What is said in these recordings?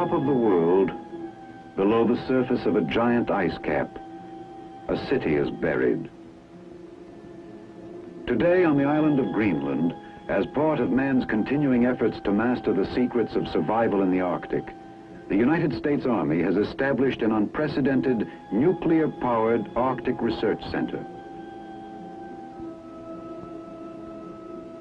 top of the world, below the surface of a giant ice cap, a city is buried. Today on the island of Greenland, as part of man's continuing efforts to master the secrets of survival in the Arctic, the United States Army has established an unprecedented nuclear-powered Arctic Research Center.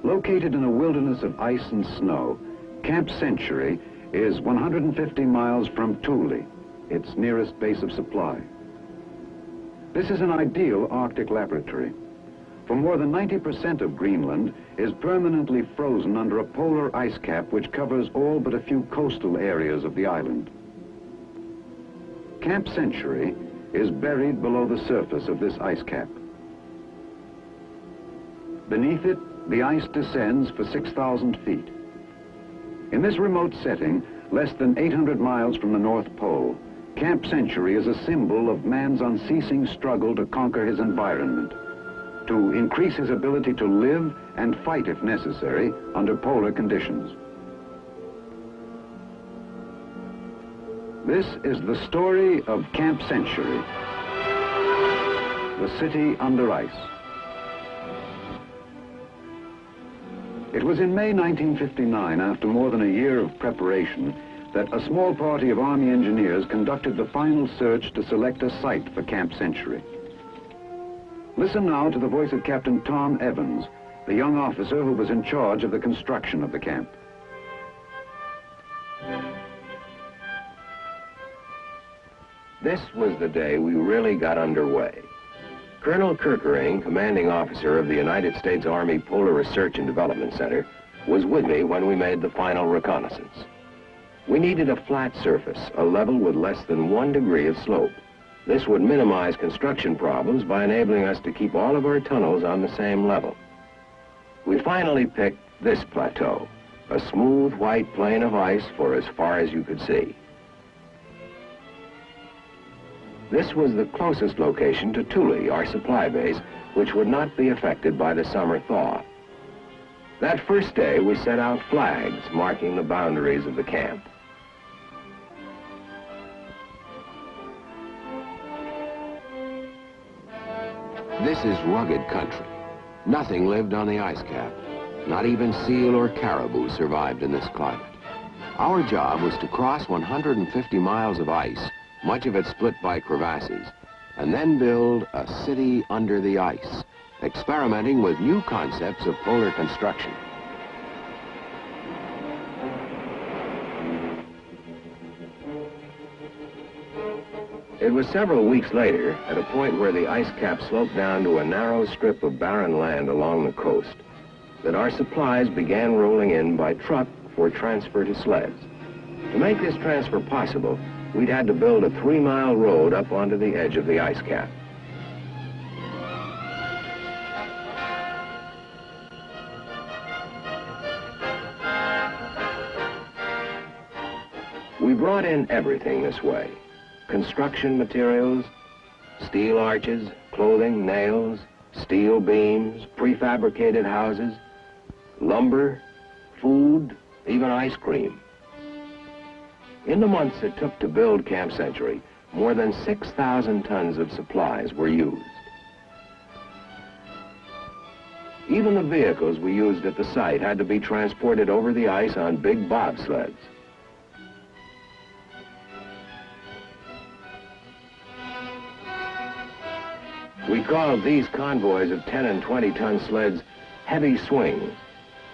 Located in a wilderness of ice and snow, Camp Century is 150 miles from Thule, its nearest base of supply. This is an ideal Arctic laboratory. For more than 90% of Greenland is permanently frozen under a polar ice cap which covers all but a few coastal areas of the island. Camp Century is buried below the surface of this ice cap. Beneath it, the ice descends for 6,000 feet. In this remote setting, less than 800 miles from the North Pole, Camp Century is a symbol of man's unceasing struggle to conquer his environment, to increase his ability to live and fight, if necessary, under polar conditions. This is the story of Camp Century, the city under ice. It was in May 1959, after more than a year of preparation, that a small party of Army engineers conducted the final search to select a site for Camp Century. Listen now to the voice of Captain Tom Evans, the young officer who was in charge of the construction of the camp. This was the day we really got underway. Colonel Kerkering, commanding officer of the United States Army Polar Research and Development Center, was with me when we made the final reconnaissance. We needed a flat surface, a level with less than 1 degree of slope. This would minimize construction problems by enabling us to keep all of our tunnels on the same level. We finally picked this plateau, a smooth white plain of ice for as far as you could see. This was the closest location to Thule, our supply base, which would not be affected by the summer thaw. That first day, we set out flags marking the boundaries of the camp. This is rugged country. Nothing lived on the ice cap. Not even seal or caribou survived in this climate. Our job was to cross 150 miles of ice, much of it split by crevasses, and then build a city under the ice, experimenting with new concepts of polar construction. It was several weeks later, at a point where the ice cap sloped down to a narrow strip of barren land along the coast, that our supplies began rolling in by truck for transfer to sleds. To make this transfer possible, we'd had to build a 3-mile road up onto the edge of the ice cap. We brought in everything this way: construction materials, steel arches, clothing, nails, steel beams, prefabricated houses, lumber, food, even ice cream. In the months it took to build Camp Century, more than 6,000 tons of supplies were used. Even the vehicles we used at the site had to be transported over the ice on big bobsleds. We called these convoys of 10 and 20-ton sleds heavy swings.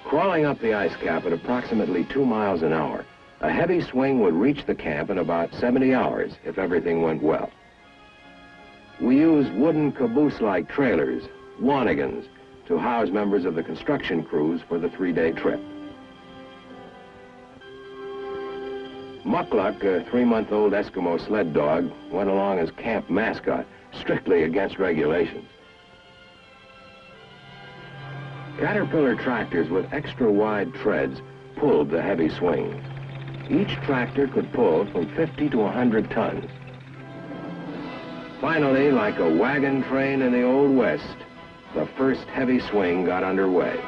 Crawling up the ice cap at approximately 2 miles an hour, a heavy swing would reach the camp in about 70 hours if everything went well. We used wooden caboose-like trailers, wanigans, to house members of the construction crews for the 3-day trip. Mukluk, a 3-month-old Eskimo sled dog, went along as camp mascot, strictly against regulations. Caterpillar tractors with extra-wide treads pulled the heavy swings. Each tractor could pull from 50 to 100 tons. Finally, like a wagon train in the Old West, the first heavy swing got underway.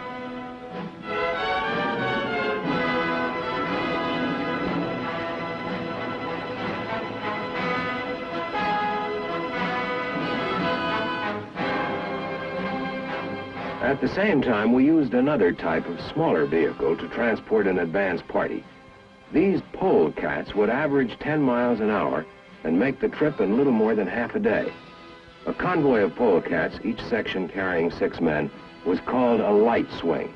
At the same time, we used another type of smaller vehicle to transport an advance party. These polecats would average 10 miles an hour and make the trip in little more than half a day. A convoy of polecats, each section carrying 6 men, was called a light swing.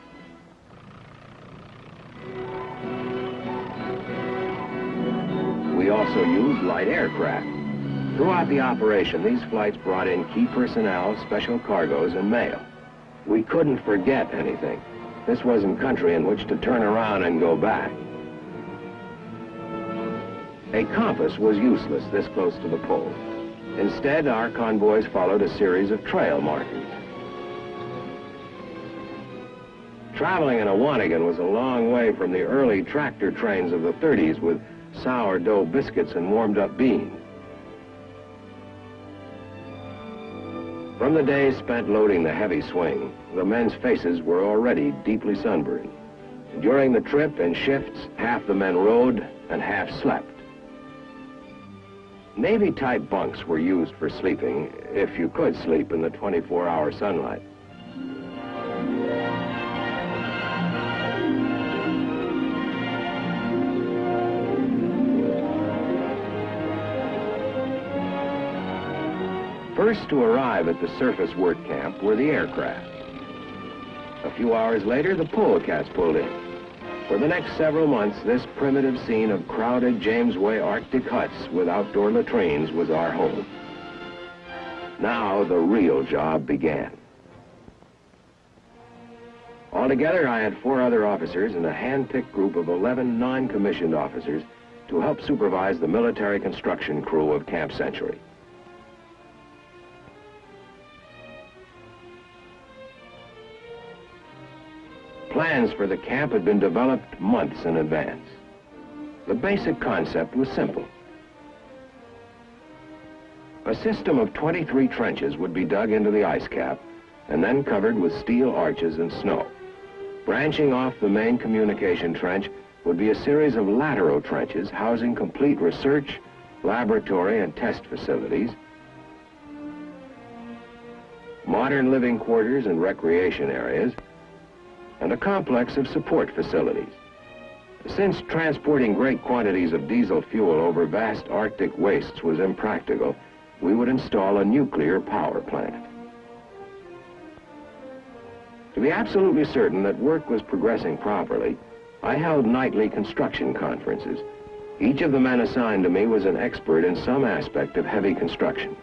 We also used light aircraft. Throughout the operation, these flights brought in key personnel, special cargoes, and mail. We couldn't forget anything. This wasn't country in which to turn around and go back. A compass was useless this close to the pole. Instead, our convoys followed a series of trail markers. Traveling in a wanigan was a long way from the early tractor trains of the 30s with sourdough biscuits and warmed-up beans. From the days spent loading the heavy swing, the men's faces were already deeply sunburned. During the trip, in shifts, half the men rode and half slept. Navy-type bunks were used for sleeping, if you could sleep in the 24-hour sunlight. First to arrive at the surface work camp were the aircraft. A few hours later, the polecats pulled in. For the next several months, this primitive scene of crowded James Way Arctic huts with outdoor latrines was our home. Now the real job began. Altogether, I had 4 other officers and a hand-picked group of 11 non-commissioned officers to help supervise the military construction crew of Camp Century. Plans for the camp had been developed months in advance. The basic concept was simple. A system of 23 trenches would be dug into the ice cap and then covered with steel arches and snow. Branching off the main communication trench would be a series of lateral trenches housing complete research, laboratory, and test facilities, modern living quarters and recreation areas, and a complex of support facilities. Since transporting great quantities of diesel fuel over vast Arctic wastes was impractical, we would install a nuclear power plant. To be absolutely certain that work was progressing properly, I held nightly construction conferences. Each of the men assigned to me was an expert in some aspect of heavy construction.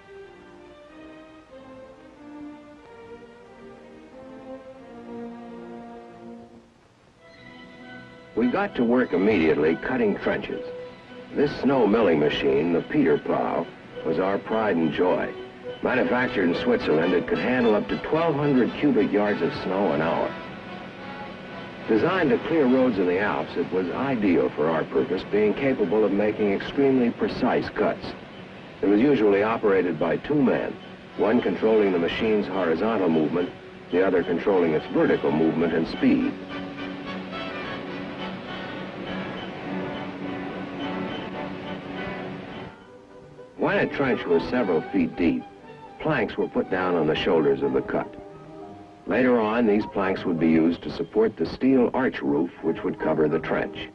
We got to work immediately cutting trenches. This snow milling machine, the Peter plow, was our pride and joy. Manufactured in Switzerland, it could handle up to 1,200 cubic yards of snow an hour. Designed to clear roads in the Alps, it was ideal for our purpose, being capable of making extremely precise cuts. It was usually operated by 2 men, one controlling the machine's horizontal movement, the other controlling its vertical movement and speed. When a trench was several feet deep, planks were put down on the shoulders of the cut. Later on, these planks would be used to support the steel arch roof which would cover the trench.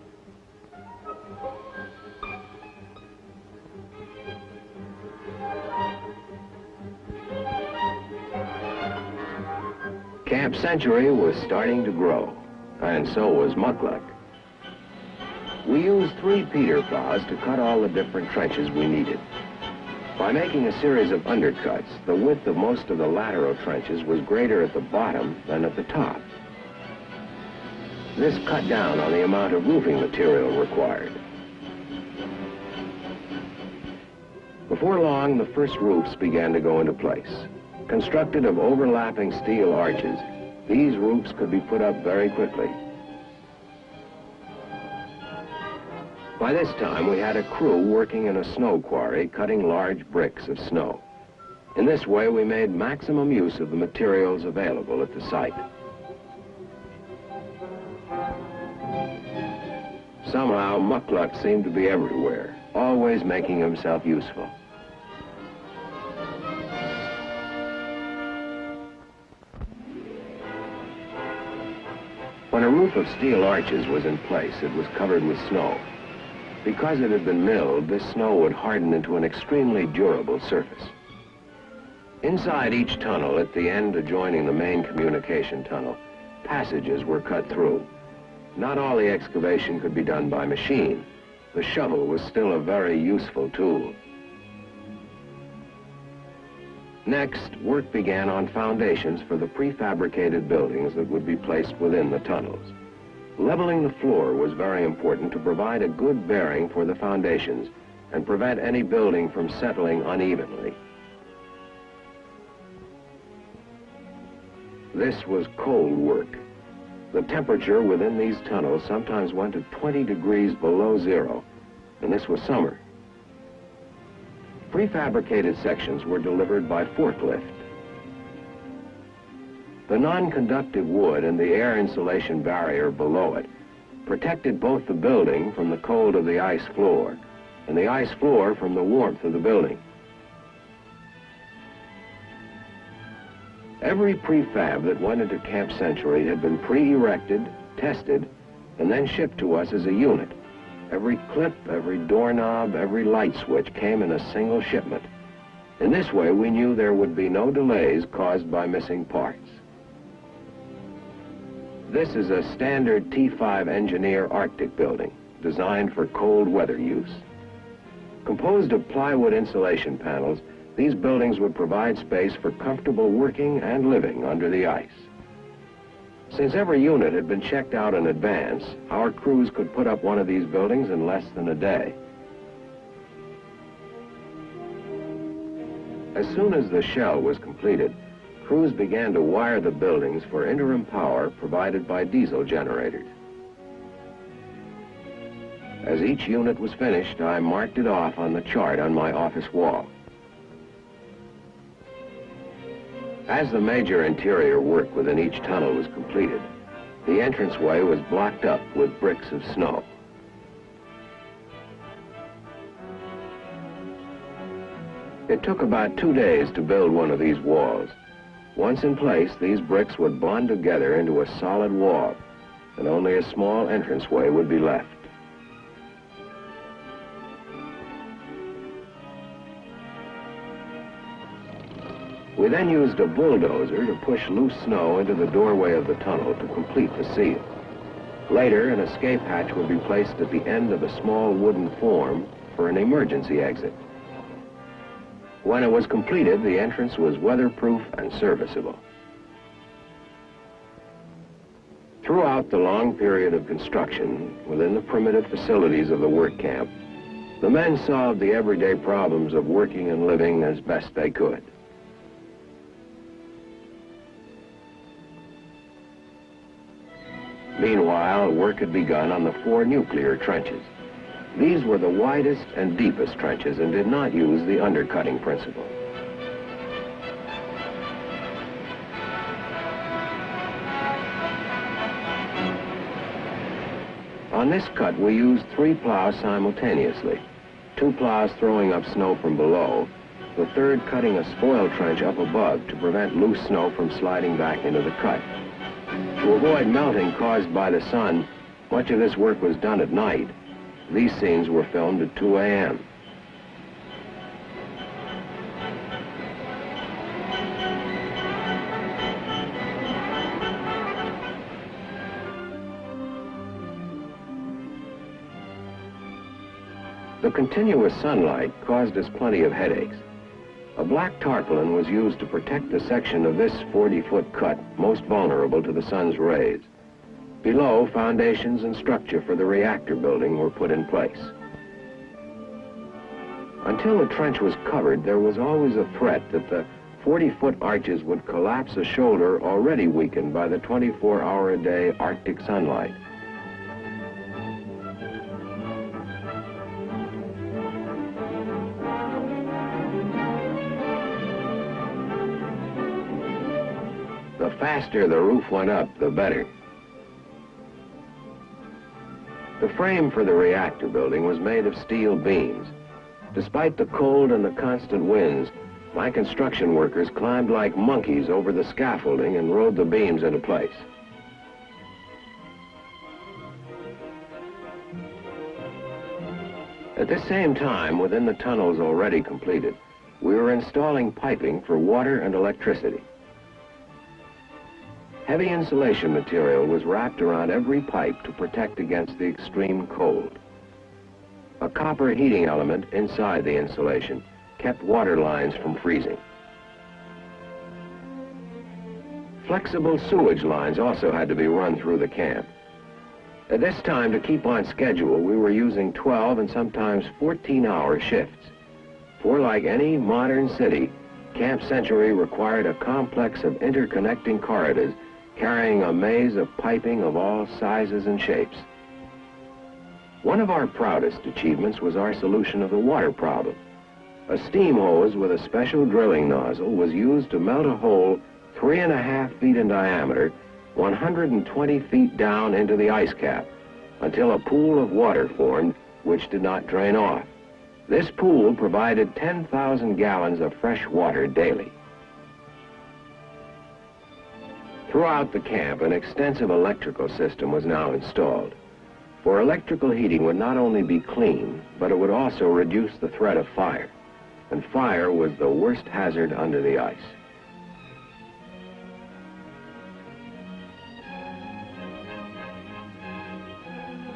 Camp Century was starting to grow, and so was Muckluck. We used 3 Peter plows to cut all the different trenches we needed. By making a series of undercuts, the width of most of the lateral trenches was greater at the bottom than at the top. This cut down on the amount of roofing material required. Before long, the first roofs began to go into place. Constructed of overlapping steel arches, these roofs could be put up very quickly. By this time, we had a crew working in a snow quarry cutting large bricks of snow. In this way, we made maximum use of the materials available at the site. Somehow, Muckluck seemed to be everywhere, always making himself useful. When a roof of steel arches was in place, it was covered with snow. Because it had been milled, this snow would harden into an extremely durable surface. Inside each tunnel, at the end adjoining the main communication tunnel, passages were cut through. Not all the excavation could be done by machine. The shovel was still a very useful tool. Next, work began on foundations for the prefabricated buildings that would be placed within the tunnels. Leveling the floor was very important to provide a good bearing for the foundations and prevent any building from settling unevenly. This was cold work. The temperature within these tunnels sometimes went to 20 degrees below zero, and this was summer. Prefabricated sections were delivered by forklift. The non-conductive wood and the air insulation barrier below it protected both the building from the cold of the ice floor and the ice floor from the warmth of the building. Every prefab that went into Camp Century had been pre-erected, tested, and then shipped to us as a unit. Every clip, every doorknob, every light switch came in a single shipment. In this way, we knew there would be no delays caused by missing parts. This is a standard T5 Engineer Arctic building, designed for cold weather use. Composed of plywood insulation panels, these buildings would provide space for comfortable working and living under the ice. Since every unit had been checked out in advance, our crews could put up one of these buildings in less than a day. As soon as the shell was completed, crews began to wire the buildings for interim power provided by diesel generators. As each unit was finished, I marked it off on the chart on my office wall. As the major interior work within each tunnel was completed, the entranceway was blocked up with bricks of snow. It took about 2 days to build one of these walls. Once in place, these bricks would bond together into a solid wall, and only a small entranceway would be left. We then used a bulldozer to push loose snow into the doorway of the tunnel to complete the seal. Later, an escape hatch would be placed at the end of a small wooden form for an emergency exit. When it was completed, the entrance was weatherproof and serviceable. Throughout the long period of construction, within the primitive facilities of the work camp, the men solved the everyday problems of working and living as best they could. Meanwhile, work had begun on the 4 nuclear trenches. These were the widest and deepest trenches and did not use the undercutting principle. On this cut, we used 3 plows simultaneously, 2 plows throwing up snow from below, the third cutting a spoil trench up above to prevent loose snow from sliding back into the cut. To avoid melting caused by the sun, much of this work was done at night. These scenes were filmed at 2 a.m. The continuous sunlight caused us plenty of headaches. A black tarpaulin was used to protect the section of this 40-foot cut most vulnerable to the sun's rays. Below, foundations and structure for the reactor building were put in place. Until the trench was covered, there was always a threat that the 40-foot arches would collapse a shoulder already weakened by the 24-hour-a-day Arctic sunlight. The faster the roof went up, the better. The frame for the reactor building was made of steel beams. Despite the cold and the constant winds, my construction workers climbed like monkeys over the scaffolding and rode the beams into place. At the same time, within the tunnels already completed, we were installing piping for water and electricity. Heavy insulation material was wrapped around every pipe to protect against the extreme cold. A copper heating element inside the insulation kept water lines from freezing. Flexible sewage lines also had to be run through the camp. At this time, to keep on schedule, we were using 12 and sometimes 14-hour shifts. For like any modern city, Camp Century required a complex of interconnecting corridors carrying a maze of piping of all sizes and shapes. One of our proudest achievements was our solution of the water problem. A steam hose with a special drilling nozzle was used to melt a hole 3.5 feet in diameter, 120 feet down into the ice cap, until a pool of water formed which did not drain off. This pool provided 10,000 gallons of fresh water daily. Throughout the camp, an extensive electrical system was now installed. For electrical heating would not only be clean, but it would also reduce the threat of fire. And fire was the worst hazard under the ice.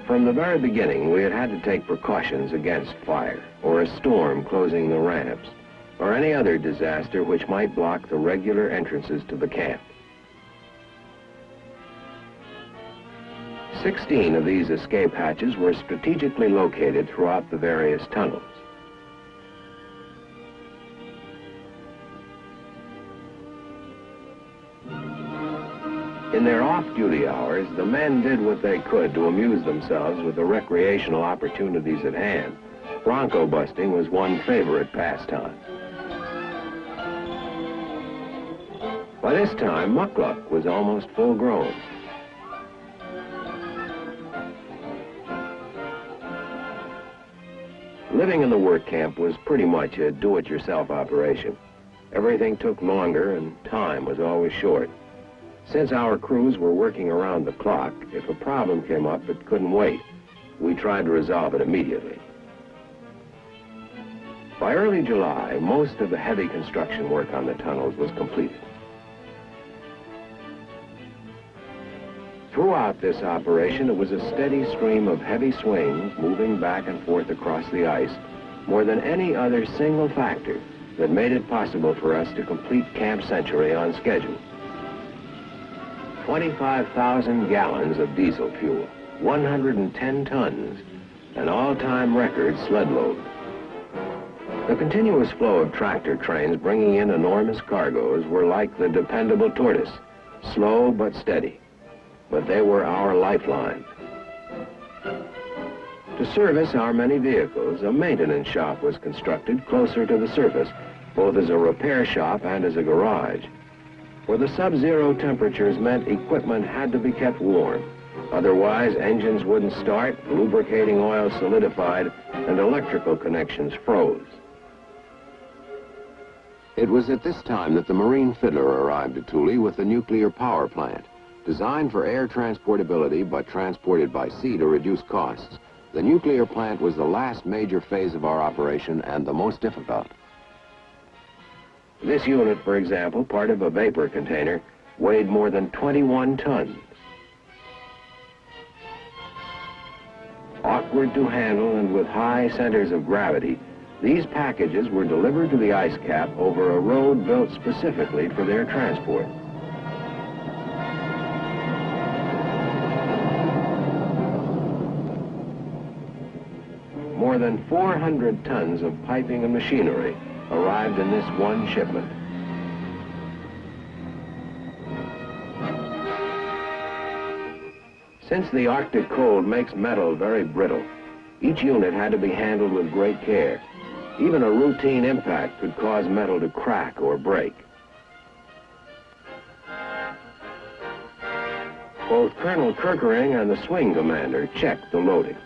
From the very beginning, we had to take precautions against fire, or a storm closing the ramps, or any other disaster which might block the regular entrances to the camp. 16 of these escape hatches were strategically located throughout the various tunnels. In their off-duty hours, the men did what they could to amuse themselves with the recreational opportunities at hand. Bronco busting was one favorite pastime. By this time, muckluck was almost full grown. Living in the work camp was pretty much a do-it-yourself operation. Everything took longer and time was always short. Since our crews were working around the clock, if a problem came up that couldn't wait, we tried to resolve it immediately. By early July, most of the heavy construction work on the tunnels was completed. Throughout this operation, it was a steady stream of heavy swings moving back and forth across the ice, more than any other single factor that made it possible for us to complete Camp Century on schedule. 25,000 gallons of diesel fuel, 110 tons, an all-time record sled load. The continuous flow of tractor trains bringing in enormous cargoes were like the dependable tortoise, slow but steady. But they were our lifeline. To service our many vehicles, a maintenance shop was constructed closer to the surface, both as a repair shop and as a garage. For the sub-zero temperatures meant equipment had to be kept warm. Otherwise, engines wouldn't start, lubricating oil solidified, and electrical connections froze. It was at this time that the Marine Fiddler arrived at Thule with the nuclear power plant. Designed for air transportability but transported by sea to reduce costs, the nuclear plant was the last major phase of our operation and the most difficult. This unit, for example, part of a vapor container, weighed more than 21 tons. Awkward to handle and with high centers of gravity, these packages were delivered to the ice cap over a road built specifically for their transport. More than 400 tons of piping and machinery arrived in this one shipment. Since the Arctic cold makes metal very brittle, each unit had to be handled with great care. Even a routine impact could cause metal to crack or break. Both Colonel Kirkering and the swing commander checked the loading.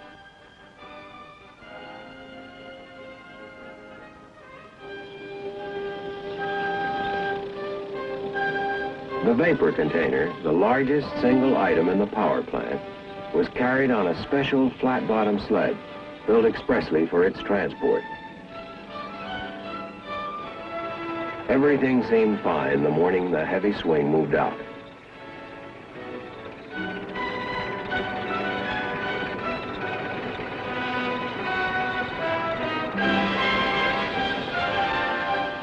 The vapor container, the largest single item in the power plant, was carried on a special flat-bottom sled, built expressly for its transport. Everything seemed fine the morning the heavy swing moved out.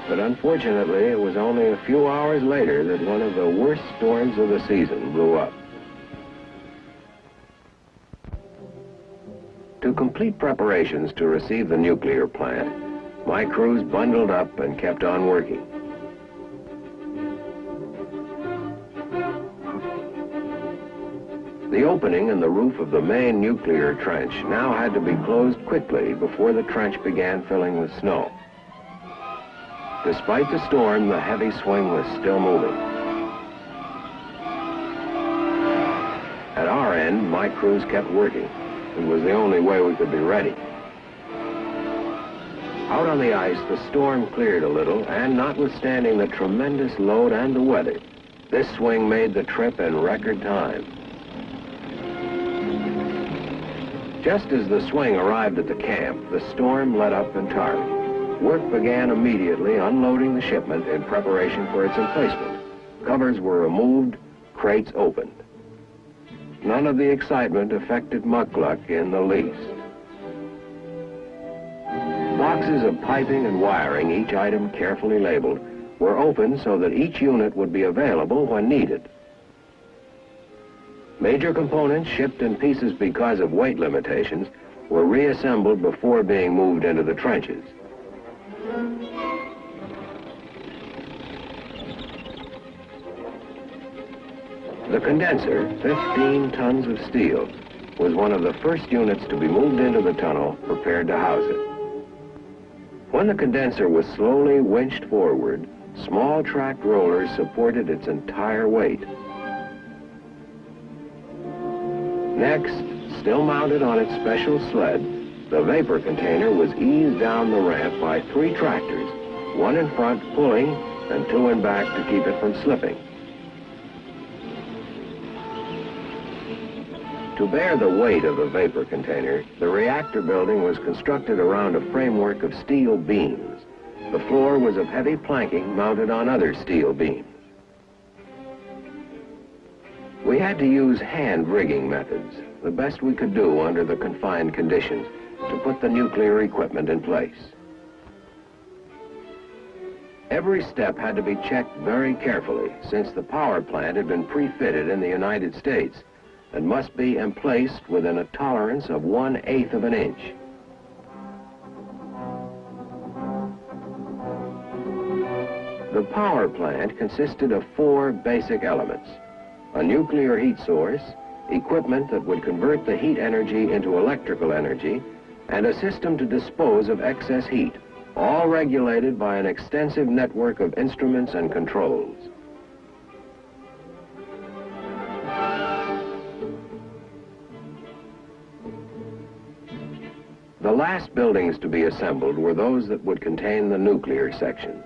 But unfortunately, it was only a few hours later that one of the worst storms of the season blew up. To complete preparations to receive the nuclear plant, my crews bundled up and kept on working. The opening in the roof of the main nuclear trench now had to be closed quickly before the trench began filling with snow. Despite the storm, the heavy swing was still moving. At our end, my crews kept working. It was the only way we could be ready. Out on the ice, the storm cleared a little, and notwithstanding the tremendous load and the weather, this swing made the trip in record time. Just as the swing arrived at the camp, the storm let up entirely. Work began immediately unloading the shipment in preparation for its emplacement. Covers were removed, crates opened. None of the excitement affected Muckluck in the least. Boxes of piping and wiring, each item carefully labeled, were opened so that each unit would be available when needed. Major components shipped in pieces because of weight limitations were reassembled before being moved into the trenches. The condenser, 15 tons of steel, was one of the first units to be moved into the tunnel, prepared to house it. When the condenser was slowly winched forward, small track rollers supported its entire weight. Next, still mounted on its special sled, the vapor container was eased down the ramp by 3 tractors, one in front pulling and 2 in back to keep it from slipping. To bear the weight of the vapor container, the reactor building was constructed around a framework of steel beams. The floor was of heavy planking mounted on other steel beams. We had to use hand rigging methods, the best we could do under the confined conditions, to put the nuclear equipment in place. Every step had to be checked very carefully, since the power plant had been pre-fitted in the United States and must be emplaced within a tolerance of 1/8 of an inch. The power plant consisted of 4 basic elements: a nuclear heat source, equipment that would convert the heat energy into electrical energy, and a system to dispose of excess heat, all regulated by an extensive network of instruments and controls. The last buildings to be assembled were those that would contain the nuclear sections.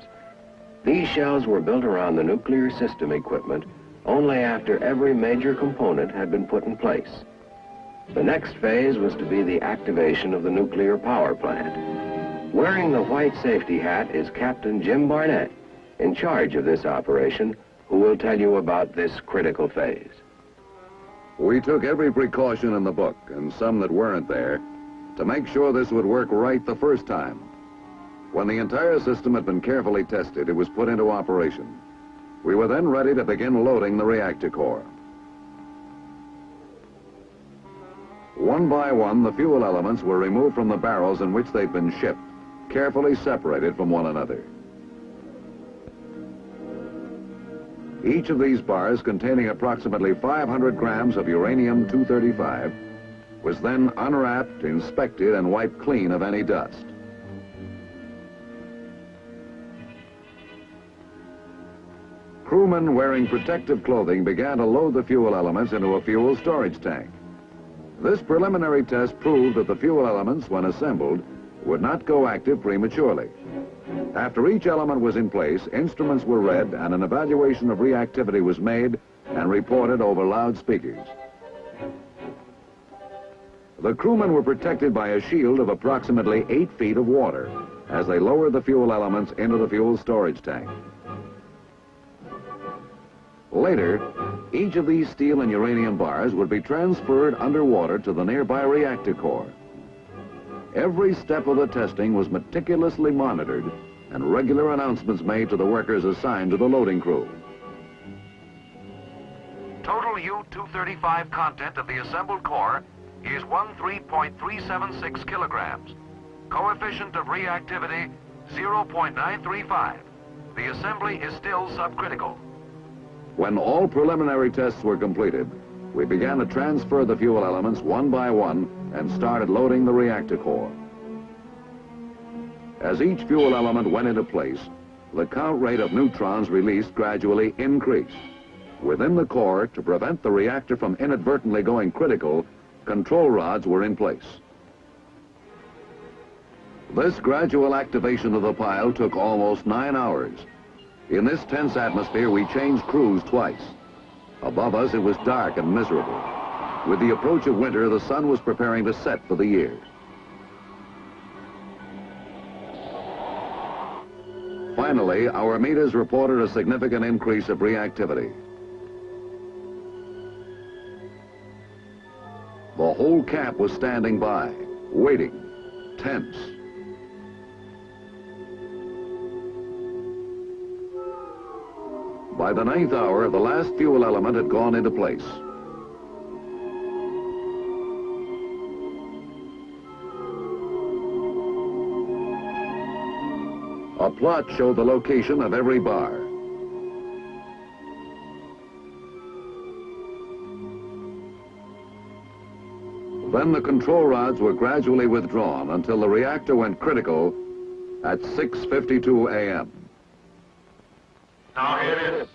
These shells were built around the nuclear system equipment only after every major component had been put in place. The next phase was to be the activation of the nuclear power plant. Wearing the white safety hat is Captain Jim Barnett, in charge of this operation, who will tell you about this critical phase. We took every precaution in the book, and some that weren't there, to make sure this would work right the first time. When the entire system had been carefully tested, it was put into operation. We were then ready to begin loading the reactor core. One by one, the fuel elements were removed from the barrels in which they'd been shipped, carefully separated from one another. Each of these bars, containing approximately 500 grams of uranium-235, was then unwrapped, inspected, and wiped clean of any dust. Crewmen wearing protective clothing began to load the fuel elements into a fuel storage tank. This preliminary test proved that the fuel elements, when assembled, would not go active prematurely. After each element was in place, instruments were read and an evaluation of reactivity was made and reported over loudspeakers. The crewmen were protected by a shield of approximately 8 feet of water as they lowered the fuel elements into the fuel storage tank. Later, each of these steel and uranium bars would be transferred underwater to the nearby reactor core. Every step of the testing was meticulously monitored and regular announcements made to the workers assigned to the loading crew. Total U-235 content of the assembled core is 13.376 kilograms. Coefficient of reactivity, 0.935. The assembly is still subcritical. When all preliminary tests were completed, we began to transfer the fuel elements one by one and started loading the reactor core. As each fuel element went into place, the count rate of neutrons released gradually increased. Within the core, to prevent the reactor from inadvertently going critical, control rods were in place. This gradual activation of the pile took almost 9 hours. In this tense atmosphere, we changed crews twice. Above us, it was dark and miserable. With the approach of winter, the sun was preparing to set for the year. Finally, our meters reported a significant increase of reactivity. The whole camp was standing by, waiting, tense. By the 9th hour, the last fuel element had gone into place. A plot showed the location of every bar. Then the control rods were gradually withdrawn until the reactor went critical at 6:52 a.m. Now here it is.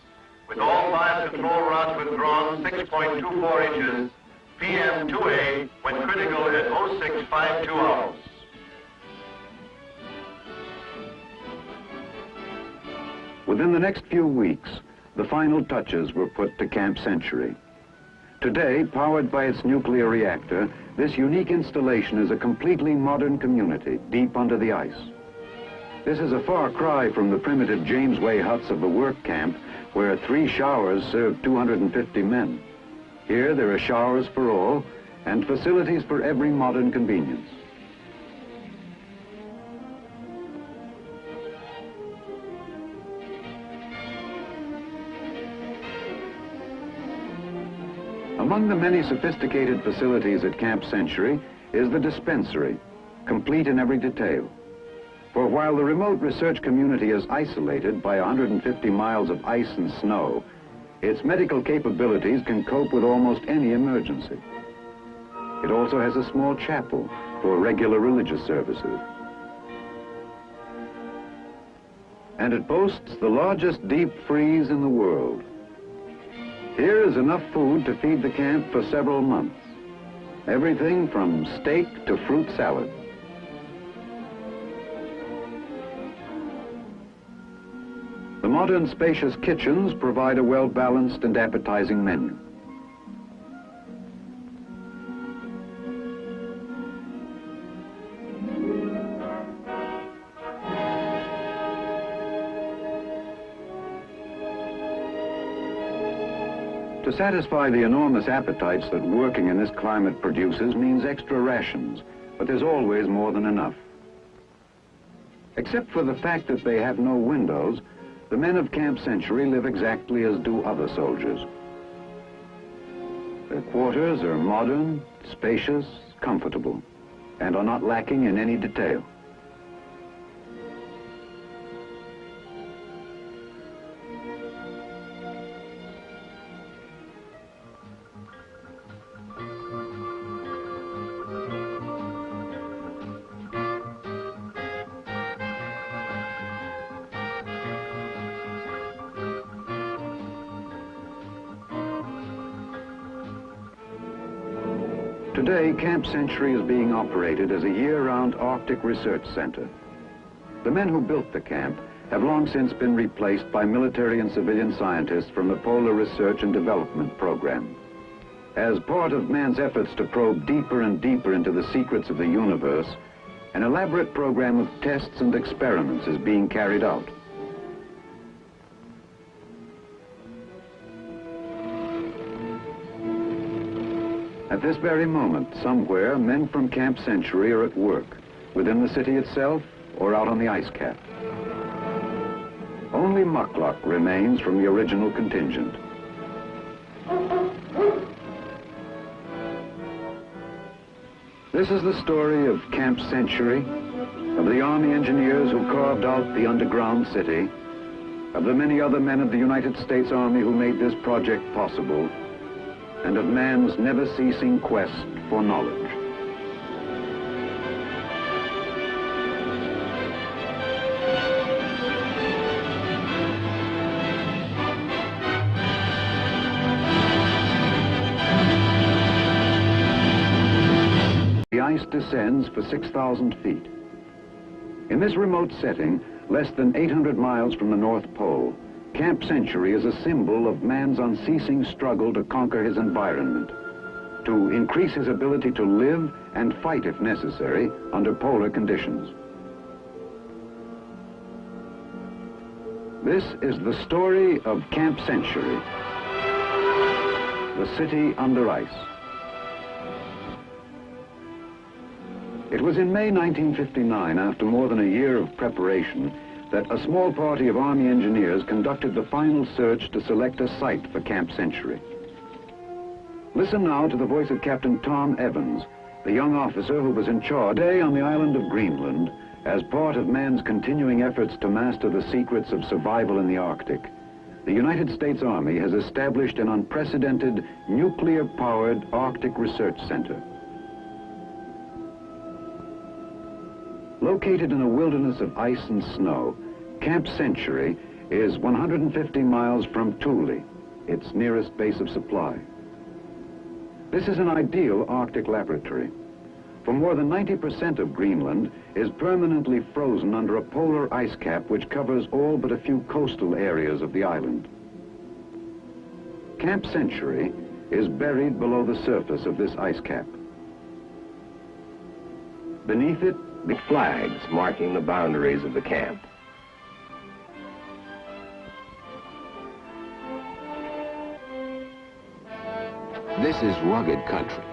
With all 5 control rods withdrawn 6.24 inches, PM 2A when critical at 0652 hours. Within the next few weeks, the final touches were put to Camp Century. Today, powered by its nuclear reactor, this unique installation is a completely modern community deep under the ice. This is a far cry from the primitive Jamesway huts of the work camp, where 3 showers served 250 men. Here there are showers for all and facilities for every modern convenience. Among the many sophisticated facilities at Camp Century is the dispensary, complete in every detail. For while the remote research community is isolated by 150 miles of ice and snow, its medical capabilities can cope with almost any emergency. It also has a small chapel for regular religious services. And it boasts the largest deep freeze in the world. Here is enough food to feed the camp for several months. Everything from steak to fruit salad. The modern spacious kitchens provide a well-balanced and appetizing menu. To satisfy the enormous appetites that working in this climate produces means extra rations, but there's always more than enough. Except for the fact that they have no windows, the men of Camp Century live exactly as do other soldiers. Their quarters are modern, spacious, comfortable, and are not lacking in any detail. Today, Camp Century is being operated as a year-round Arctic research center. The men who built the camp have long since been replaced by military and civilian scientists from the Polar Research and Development Program. As part of man's efforts to probe deeper and deeper into the secrets of the universe, an elaborate program of tests and experiments is being carried out. At this very moment, somewhere, men from Camp Century are at work, within the city itself or out on the ice cap. Only muckluck remains from the original contingent. This is the story of Camp Century, of the Army engineers who carved out the underground city, of the many other men of the United States Army who made this project possible, and of man's never-ceasing quest for knowledge. The ice descends for 6,000 feet. In this remote setting, less than 800 miles from the North Pole, Camp Century is a symbol of man's unceasing struggle to conquer his environment, to increase his ability to live and fight, if necessary, under polar conditions. This is the story of Camp Century, the city under ice. It was in May 1959, after more than a year of preparation, that a small party of Army engineers conducted the final search to select a site for Camp Century. Listen now to the voice of Captain Tom Evans, the young officer who was in charge today on the island of Greenland as part of man's continuing efforts to master the secrets of survival in the Arctic. The United States Army has established an unprecedented nuclear-powered Arctic Research Center. Located in a wilderness of ice and snow, Camp Century is 150 miles from Thule, its nearest base of supply. This is an ideal Arctic laboratory. For more than 90% of Greenland is permanently frozen under a polar ice cap which covers all but a few coastal areas of the island. Camp Century is buried below the surface of this ice cap. Beneath it, the flags marking the boundaries of the camp. This is rugged country.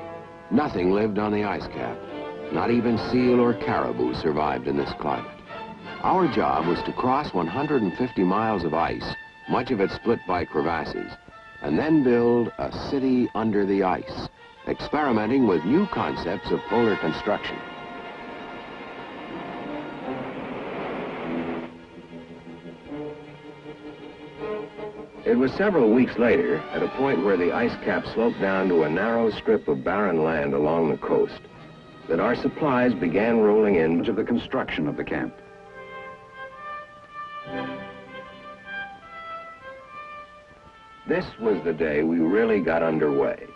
Nothing lived on the ice cap. Not even seal or caribou survived in this climate. Our job was to cross 150 miles of ice, much of it split by crevasses, and then build a city under the ice, experimenting with new concepts of polar construction. It was several weeks later, at a point where the ice cap sloped down to a narrow strip of barren land along the coast, that our supplies began rolling in to the construction of the camp. This was the day we really got underway.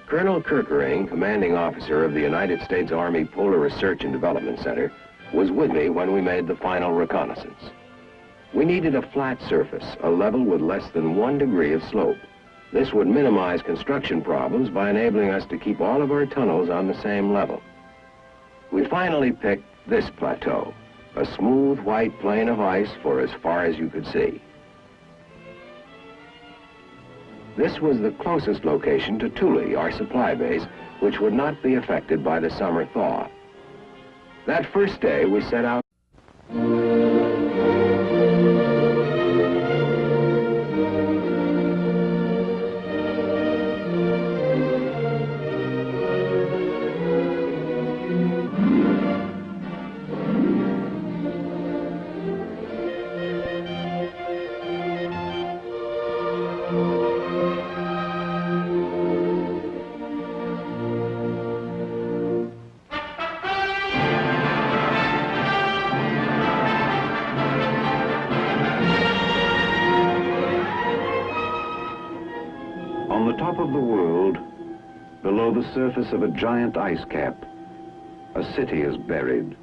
Colonel Kirkering, commanding officer of the United States Army Polar Research and Development Center, was with me when we made the final reconnaissance. We needed a flat surface, a level with less than 1 degree of slope. This would minimize construction problems by enabling us to keep all of our tunnels on the same level. We finally picked this plateau, a smooth white plain of ice for as far as you could see. This was the closest location to Thule, our supply base, which would not be affected by the summer thaw. That first day, we set out on the top of the world, below the surface of a giant ice cap, a city is buried.